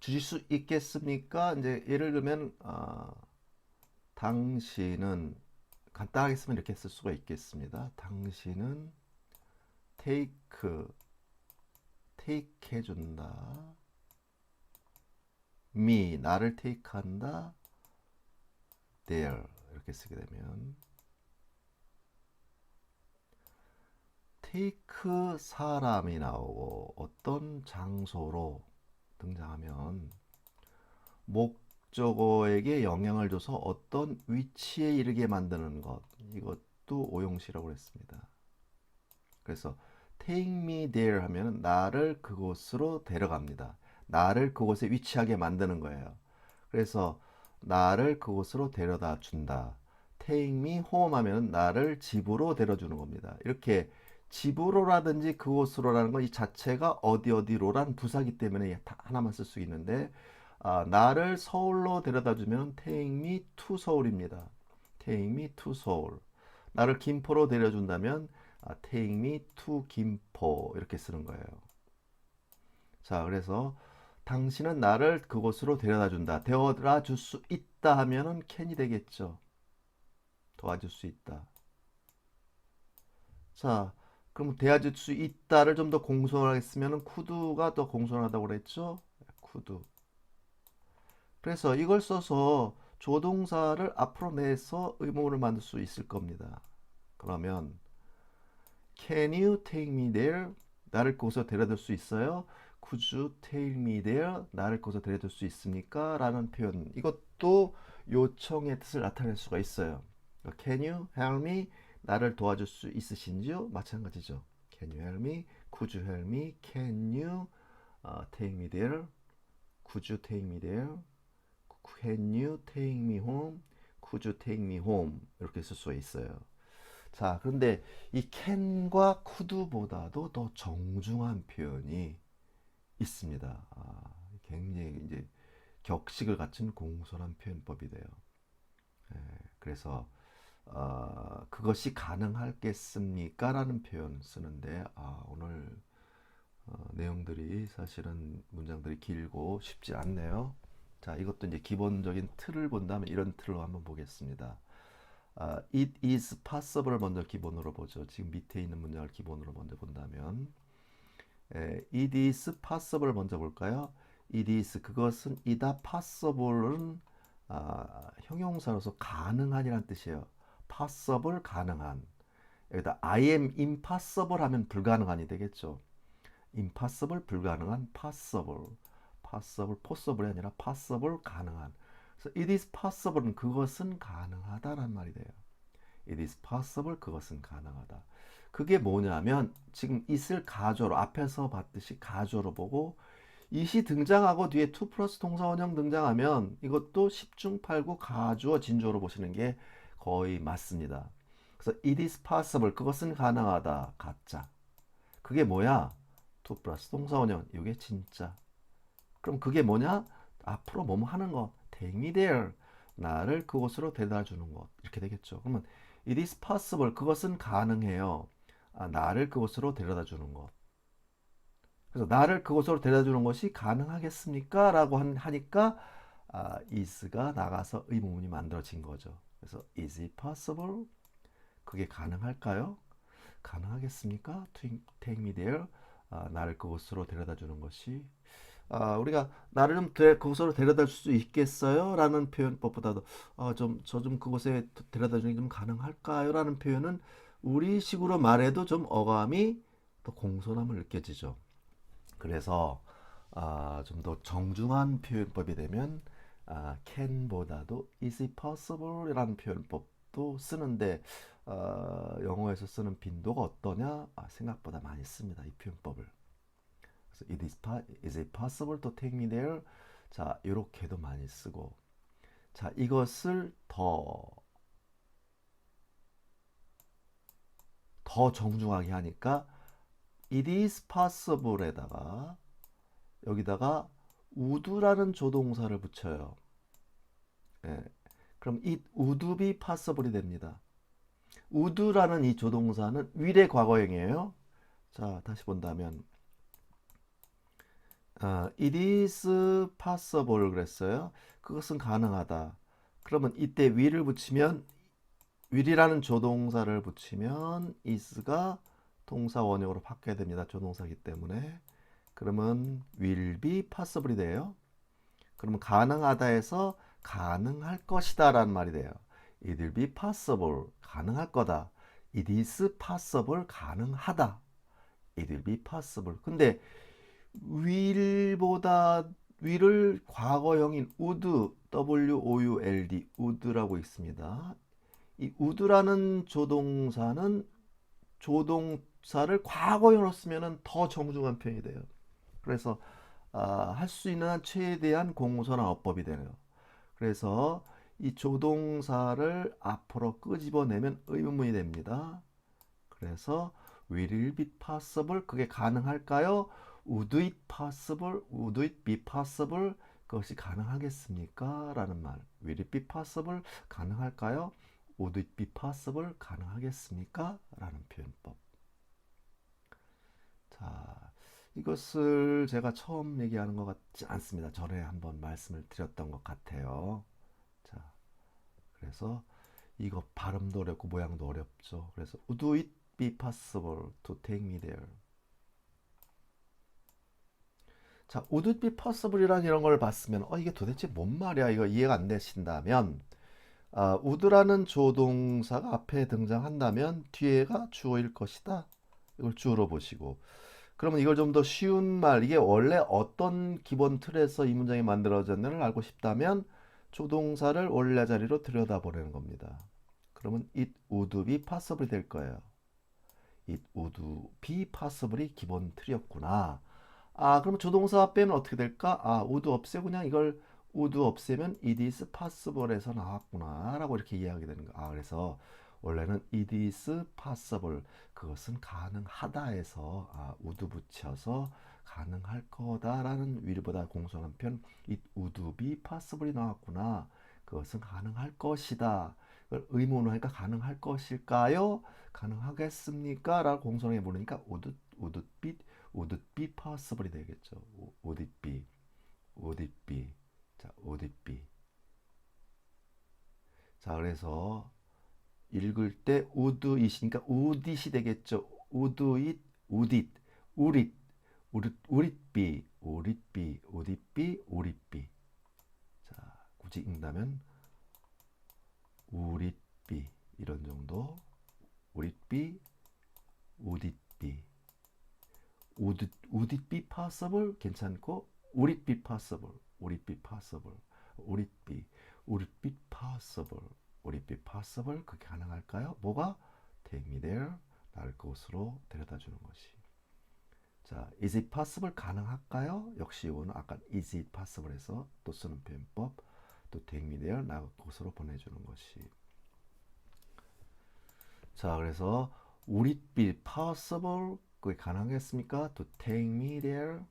주실 수 있겠습니까? 이제 예를 들면 당신은 간단하게 쓰면 이렇게 쓸 수가 있겠습니다. 당신은 take 해준다. me 나를 take한다. there 이렇게 쓰게 되면 take 사람이 나오고 어떤 장소로 등장하면 목적어에게 영향을 줘서 어떤 위치에 이르게 만드는 것, 이것도 오용시라고 했습니다. 그래서 take me there 하면 나를 그곳으로 데려갑니다. 나를 그곳에 위치하게 만드는 거예요. 그래서 나를 그곳으로 데려다 준다. take me home 하면 나를 집으로 데려주는 겁니다. 이렇게 집으로라든지 그곳으로라는 건 이 자체가 어디로란 부사기 때문에 하나만 쓸 수 있는데 나를 서울로 데려다 주면 take me to 서울입니다. take me to 서울. 나를 김포로 데려준다면 take me to 김포 이렇게 쓰는 거예요. 자, 그래서 당신은 나를 그곳으로 데려다 준다. 데려다 줄 수 있다 하면은 can이 되겠죠. 도와줄 수 있다. 자, 그럼 도와줄 수 있다를 좀 더 공손하게 쓰면은 could가 더 공손하다고 그랬죠? could. 그래서 이걸 써서 조동사를 앞으로 내서 의문을 만들 수 있을 겁니다. 그러면 Can you take me there? 나를 그곳에 데려다 줄 수 있어요? Could you take me there? 나를 그곳에 데려다 줄 수 있습니까? 라는 표현. 이것도 요청의 뜻을 나타낼 수가 있어요. Can you help me? 나를 도와줄 수 있으신지요? 마찬가지죠. Can you help me? Could you help me? Can you take me there? Could you take me there? Can you take me home? Could you take me home? 이렇게 쓸 수가 있어요. 자, 그런데 이 can과 could보다도 더 정중한 표현이 있습니다. 굉장히 이제 격식을 갖춘 공손한 표현법이 돼요. 그래서 그것이 가능하겠습니까? 라는 표현 쓰는데 오늘 내용들이 사실은 문장들이 길고 쉽지 않네요. 자, 이것도 이제 기본적인 틀을 본다면 이런 틀로 한번 보겠습니다. It is possible을 먼저 기본으로 보죠. 지금 밑에 있는 문장을 기본으로 먼저 본다면 it is possible 먼저 볼까요? it is 그것은 이다 possible은 형용사로서 가능한이란 뜻이에요. possible 가능한. 여기다 I am impossible 하면 불가능한이 되겠죠. impossible 불가능한 possible. possible이 아니라 possible 가능한. 그래서 it is possible은 그것은 가능하다라는 말이 돼요. it is possible 그것은 가능하다. 그게 뭐냐면 지금 it을 가조로 앞에서 봤듯이 가조로 보고 it이 등장하고 뒤에 to 플러스 동사원형 등장하면 이것도 10중 8구 가주어 진주어로 보시는 게 거의 맞습니다. 그래서 it is possible 그것은 가능하다 가짜. 그게 뭐야? to 플러스 동사원형 이게 진짜. 그럼 그게 뭐냐? 앞으로 뭐뭐 하는 것. take me there. 나를 그곳으로 데려다 주는 것. 이렇게 되겠죠. 그러면 it is possible. 그것은 가능해요. 나를 그곳으로 데려다 주는 것. 그래서 나를 그곳으로 데려다 주는 것이 가능하겠습니까? 라고 하니까 is가 나가서 의문문이 만들어진 거죠. 그래서 is it possible? 그게 가능할까요? 가능하겠습니까? take me there. 나를 그곳으로 데려다 주는 것이 우리가 나를 좀 그곳으로 데려다 줄 수 있겠어요? 라는 표현법보다도 저 좀 그곳에 데려다 주는 게 좀 가능할까요? 라는 표현은 우리식으로 말해도 좀 어감이 더 공손함을 느껴지죠. 그래서 좀 더 정중한 표현법이 되면 can보다도 is it possible? 라는 표현법도 쓰는데 영어에서 쓰는 빈도가 어떠냐? 생각보다 많이 씁니다. 이 표현법을. is it possible to take me there? 자, 이렇게도 많이 쓰고. 자, 이것을 더 정중하게 하니까 it is possible에다가 여기다가 would라는 조동사를 붙여요. 그럼 it would be possible이 됩니다. would라는 이 조동사는 will의 과거형이에요. 자, 다시 본다면 it is possible 그랬어요. 그것은 가능하다. 그러면 이때 will을 붙이면 will이라는 조동사를 붙이면 is가 동사 원형으로 바뀌어야 됩니다. 조동사이기 때문에. 그러면 will be possible이 돼요. 그러면 가능하다에서 가능할 것이다 라는 말이 돼요. It will be possible. 가능할 거다. It is possible. 가능하다. It will be possible. 근데 will보다 will을 과거형인 would, would, would라고 있습니다. 이 would라는 조동사는 조동사를 과거형으로 쓰면 더 정중한 표현이 돼요. 그래서 할 수 있는 한 최대한 공손한 어법이 되네요. 그래서 이 조동사를 앞으로 끄집어내면 의문문이 됩니다. 그래서 will it be possible? 그게 가능할까요? would it possible? would it be possible? 그것이 가능하겠습니까? 라는 말. will it be possible? 가능할까요? would it be possible? 가능하겠습니까? 라는 표현법. 자, 이것을 제가 처음 얘기하는 것 같지 않습니다. 전에 한번 말씀을 드렸던 것 같아요. 자, 그래서 이거 발음도 어렵고 모양도 어렵죠. 그래서 would it be possible to take me there? 자, would it be possible이란 이런 걸 봤으면 이게 도대체 뭔 말이야? 이거 이해가 안 되신다면 would라는 조동사가 앞에 등장한다면 뒤에가 주어일 것이다. 이걸 주어로 보시고 그러면 이걸 좀 더 쉬운 말, 이게 원래 어떤 기본 틀에서 이 문장이 만들어졌는지를 알고 싶다면 조동사를 원래 자리로 들여다보려는 겁니다. 그러면 it would be possible 될 거예요. it would be possible이 기본 틀이었구나. 그러면 조동사 빼면 어떻게 될까? would 없애고 그냥 이걸 would 없애면 it is possible에서 나왔구나 라고 이렇게 이해하게 되는 거야. 그래서 원래는 it is possible, 그것은 가능하다에서 would 붙여서 가능할 거다라는 will보다 공손한 편 it would be possible이 나왔구나. 그것은 가능할 것이다. 그걸 의문으로 하니까 가능할 것일까요? 가능하겠습니까? 라고 공손하게 물으니까 would it be possible이 되겠죠. would it be, would it be, 자, would it be. 자, 그래서 읽을 때 would it이니까 would it이 되겠죠. would it, would it, would it, would it be, would it be, would it be, would it be. 자, 굳이 읽는다면 would it be 이런 정도. would it be, would it be. would it be possible? 괜찮고 would it be possible? would it be possible? would it be? would it be possible? would it be possible? 그게 가능할까요? 뭐가? take me there. 나를 그곳으로 데려다 주는 것이. 자, is it possible? 가능할까요? 역시 이거는 아까 is it possible에서 또 쓰는 표현법. 또 take me there. 나를 그곳으로 보내주는 것이. 자, 그래서 would it be possible? 그게 가능하겠습니까? To take me there.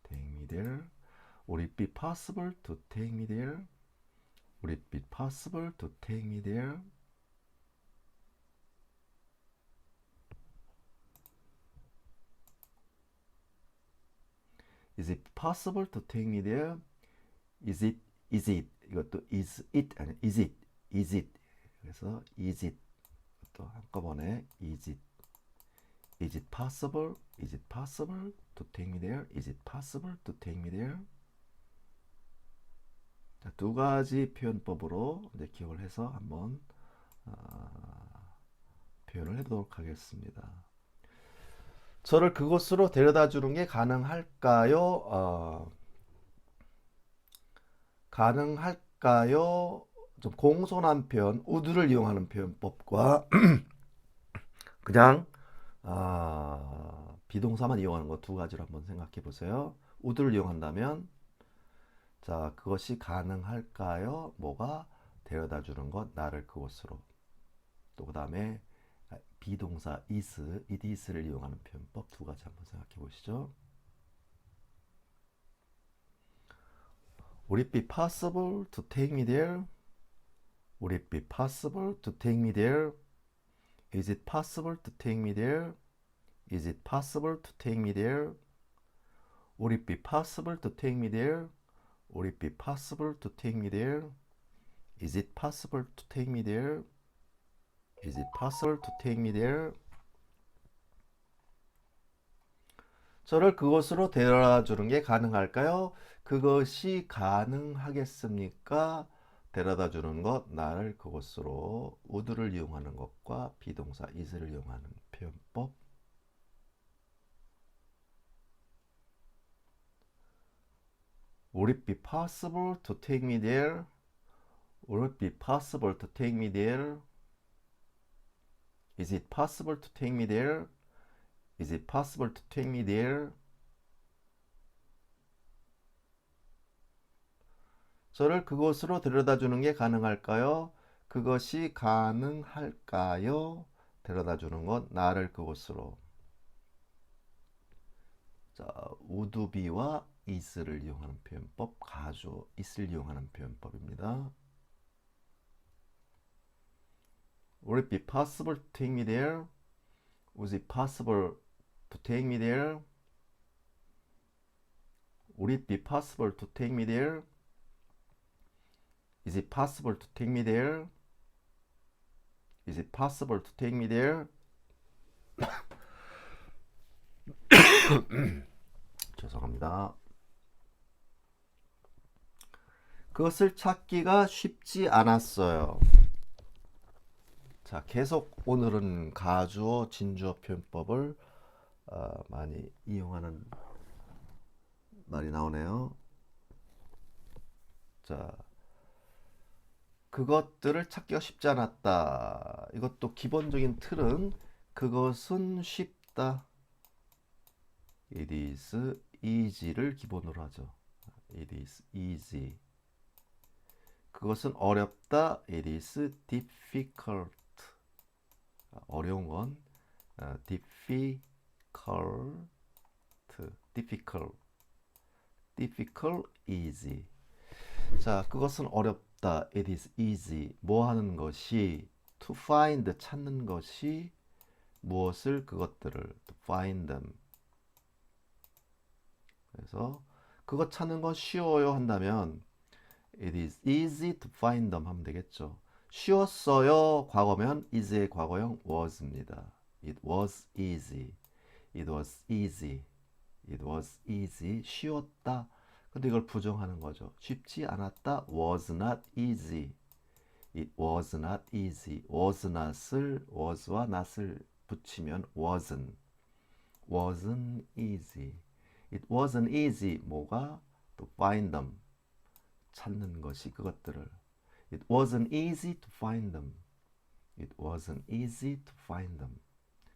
take me there. Would it be possible to take me there? Would it be possible to take me there? Is it possible to take me there? Is it, is it. 이것도 is it 아니 is it, is it. 그래서 is it 또 한꺼번에 is it. Is it possible? Is it possible to take me there? Is it possible to take me there? 자, 두 가지 표현법으로 이제 기억을 해서 한번 표현을 해보도록 하겠습니다. 저를 그곳으로 데려다 주는 게 가능할까요? 가능할까요? 좀 공손한 표현, would를 이용하는 표현법과 그냥 비동사만 이용하는 거 두 가지로 한번 생각해 보세요. would를 이용한다면 자, 그것이 가능할까요? 뭐가 데려다 주는 것, 나를 그곳으로. 또 그 다음에 비동사 is, it is를 이용하는 표현법 두 가지 한번 생각해 보시죠. Would it be possible to take me there? Would it be possible to take me there? Is it possible to take me there? Is it possible to take me there? Would it be possible to take me there? Would it be possible to take me there? Is it possible to take me there? Is it possible to take me there? 저를 그곳으로 데려다 주는 게 가능할까요? 그것이 가능하겠습니까? 데려다 주는 것, 나를 그곳으로 would를 이용하는 것과 비동사 is를 이용하는 표현법. Would it be possible to take me there? Would it be possible to take me there? Is it possible to take me there? Is it possible to take me there? 저를 그곳으로 데려다 주는 게 가능할까요? 그것이 가능할까요? 데려다 주는 것, 나를 그곳으로. 자, would be와 is를 이용하는 표현법, 가주 is를 이용하는 표현법입니다. Would it be possible to take me there? Was it possible to take me there? Would it be possible to take me there? Is it possible to take me there? Is it possible to take me there? 죄송합니다. 그것을 찾기가 쉽지 않았어요. 자, 계속 오늘은 가주어, 진주어 표현법을 많이 이용하는 말이 나오네요. 자, 그것들을 찾기가 쉽지 않았다. 이것도 기본적인 틀은 그것은 쉽다. It is easy를 기본으로 하죠. It is easy. 그것은 어렵다. It is difficult. 어려운 건 difficult, easy. 자, 그것은 어렵다. It is easy. 뭐 하는 것이 to find 찾는 것이 무엇을 그것들을 to find them. 그래서 그것 찾는 건 쉬워요 한다면 It is easy to find them 하면 되겠죠. 쉬웠어요. 과거면 is의 과거형 was입니다. It was easy. It was easy. It was easy. 쉬웠다. 근데 이걸 부정하는 거죠. 쉽지 않았다. Was not easy. It was not easy. was not을 was와 not을 붙이면 wasn't. wasn't easy. It wasn't easy. 뭐가? To find them. 찾는 것이 그것들을. It wasn't easy to find them. It wasn't easy to find them.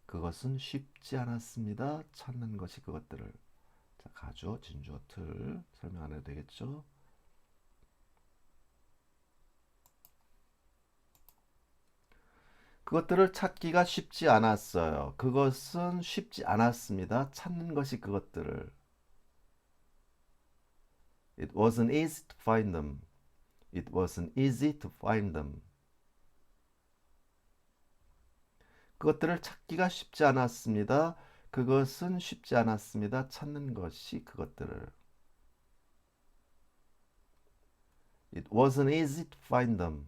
그것은 쉽지 않았습니다. 찾는 것이 그것들을. 자, 가주어, 진주어, 틀 설명 안 해도 되겠죠? 그것들을 찾기가 쉽지 않았어요. 그것은 쉽지 않았습니다. 찾는 것이 그것들을. It wasn't easy to find them. It wasn't easy to find them. 그것들을 찾기가 쉽지 않았습니다. 그것은 쉽지 않았습니다. 찾는 것이 그것들을. It wasn't easy to find them.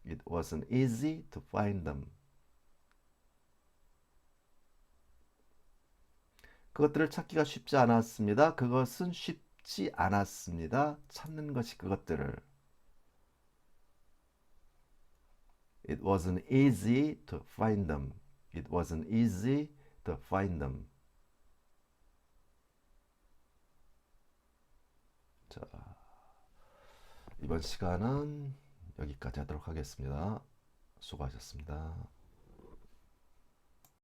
It wasn't easy to find them. 그것들을 찾기가 쉽지 않았습니다. 그것은 쉽지 않았습니다. 찾는 것이 그것들을. It wasn't easy to find them. It wasn't easy to find them. 자, 이번 시간은 여기까지 하도록 하겠습니다. 수고하셨습니다.